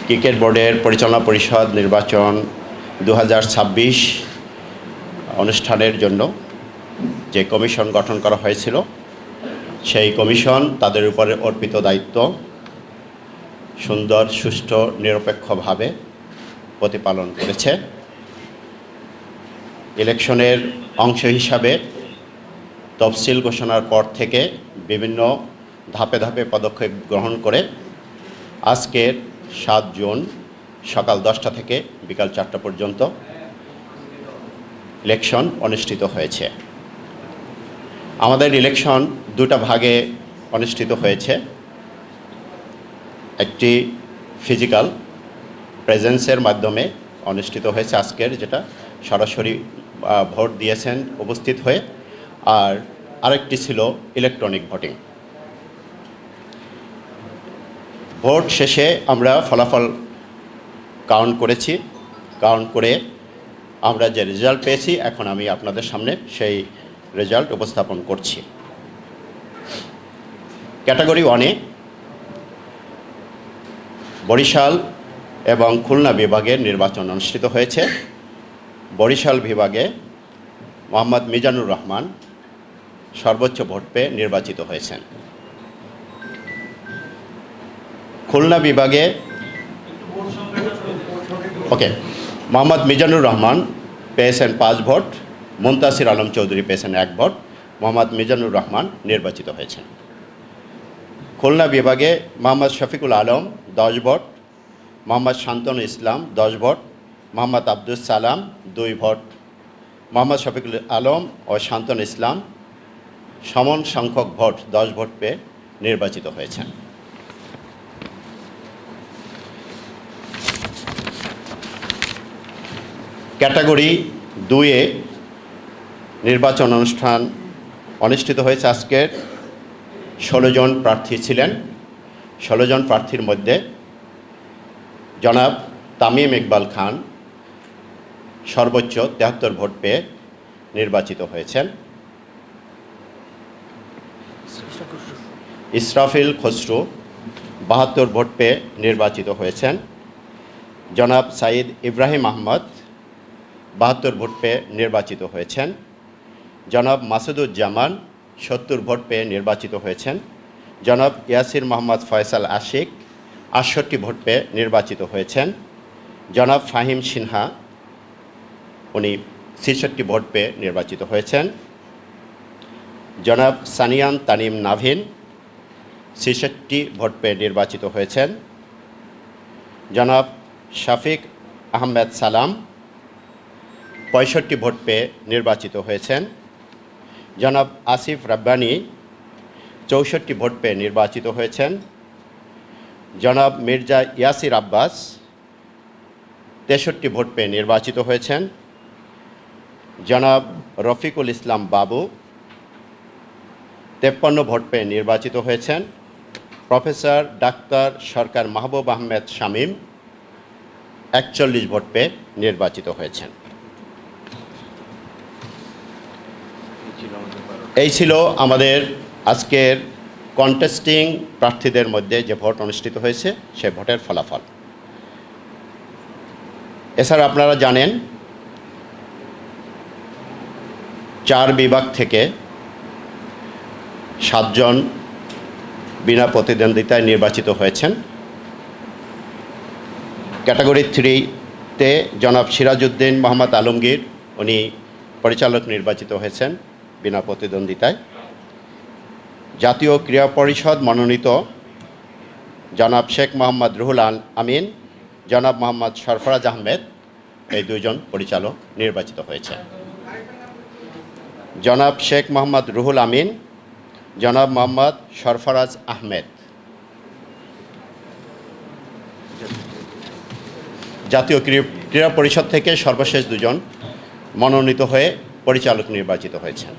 Cricket বোর্ডের পরিচালনা পরিষদ নির্বাচন 2026 অনুষ্ঠানের জন্য যে কমিশন গঠন করা হয়েছিল সেই কমিশন তাদের উপরে অর্পিত দায়িত্ব সুন্দর, সুষ্ঠু, নিরপেক্ষভাবে প্রতিপালন করেছে। ইলেকশনের অংশ হিসাবে তফসিল ঘোষণার পর থেকে বিভিন্ন ধাপে ধাপে পদক্ষেপ গ্রহণ করে আজকের 7 জুন সকাল 10টা থেকে বিকাল 4টা পর্যন্ত ইলেকশন অনুষ্ঠিত হয়েছে। আমাদের ইলেকশন দুটা ভাগে অনুষ্ঠিত হয়েছে। একটি ফিজিক্যাল প্রেজেন্সের মাধ্যমে অনুষ্ঠিত হয়েছে আজকের, যেটা সরাসরি ভোট দিয়েছেন উপস্থিত হয়ে, আর আরেকটি ছিল ইলেকট্রনিক ভোটিং। ভোট শেষে আমরা ফলাফল কাউন্ট করেছি। কাউন্ট করে আমরা যে রেজাল্ট পেয়েছি এখন আমি আপনাদের সামনে সেই রেজাল্ট উপস্থাপন করছি। ক্যাটাগরি 1-এ বরিশাল এবং খুলনা বিভাগের নির্বাচন অনুষ্ঠিত হয়েছে। বরিশাল বিভাগে মোহাম্মদ মিজানুর রহমান সর্বোচ্চ ভোট পেয়ে নির্বাচিত হয়েছেন। খুলনা বিভাগে মোহাম্মদ মিজানুর রহমান পেয়েছেন 5 ভোট, মুনতাসির আলম চৌধুরী পেয়েছেন 1 ভোট। মোহাম্মদ মিজানুর রহমান নির্বাচিত হয়েছেন। খুলনা বিভাগে মোহাম্মদ শফিকুল আলম 10 ভোট, মোহাম্মদ শান্তনু ইসলাম 10 ভোট, মোহাম্মদ আব্দুল সালাম 2 ভোট। মোহাম্মদ শফিকুল আলম ও শান্তনু ইসলাম সমান সংখ্যক ভোট 10 ভোট পেয়ে নির্বাচিত হয়েছেন। ক্যাটাগরি 2-এ নির্বাচন অনুষ্ঠান অনুষ্ঠিত হয়েছে। আজকের 16 জন প্রার্থী ছিলেন। 16 জন প্রার্থীর মধ্যে জনাব তামিম ইকবাল খান সর্বোচ্চ 73 ভোট পেয়ে নির্বাচিত হয়েছেন। ইসরাফিল খসরু 72 ভোট পেয়ে নির্বাচিত হয়েছেন। জনাব সাইদ ইব্রাহিম আহমদ 72 ভোট পেয়ে নির্বাচিত হয়েছেন। জনাব মাসুদুজ্জামান 70 ভোট পেয়ে নির্বাচিত হয়েছেন। জনাব ইয়াসির মোহাম্মদ ফয়সাল আশিক 68 ভোট পেয়ে নির্বাচিত হয়েছেন। জনাব ফাহিম সিনহা উনি 66 ভোট পেয়ে নির্বাচিত হয়েছেন। জনাব সানিয়ান তানিম নাভিন 66 ভোট পেয়ে নির্বাচিত হয়েছেন। জনাব শাফিক আহমেদ সালাম 65 ভোট পেয়ে নির্বাচিত হয়েছেন। জনাব আসিফ রাব্বানি 64 ভোট পেয়ে নির্বাচিত হয়েছেন। জনাব মির্জা ইয়াসির আব্বাস 63 ভোট পেয়ে নির্বাচিত হয়েছেন। জনাব রফিকুল ইসলাম বাবু 53 ভোট পেয়ে নির্বাচিত হয়েছেন। প্রফেসর ডাক্তার সরকার মাহবুব আহমেদ শামীম 41 ভোট পেয়ে নির্বাচিত হয়েছেন। এই ছিল আমাদের আজকের কন্টেস্টিং প্রার্থীদের মধ্যে যে ভোট অনুষ্ঠিত হয়েছে সে ভোটের ফলাফল। এছাড়া আপনারা জানেন 4 বিভাগ থেকে 7 জন বিনা প্রতিদ্বন্দ্বিতায় নির্বাচিত হয়েছেন। ক্যাটাগরি 3-তে জনাব সিরাজউদ্দিন মোহাম্মদ আলমগীর উনি পরিচালক নির্বাচিত হয়েছেন বিনা প্রতিদ্বন্দ্বিতায়। জাতীয় ক্রীড়া পরিষদ মনোনীত জনাব শেখ মোহাম্মদ রুহুল আমিন, জনাব মোহাম্মদ সরফরাজ আহমেদ এই 2 জন পরিচালক নির্বাচিত হয়েছে। জনাব শেখ মোহাম্মদ রুহুল আমিন, জনাব মোহাম্মদ সরফরাজ আহমেদ। জাতীয় ক্রীড়া পরিষদ থেকে সর্বশেষ 2 জন মনোনীত হয়ে পরিচালক নির্বাচিত হয়েছেন।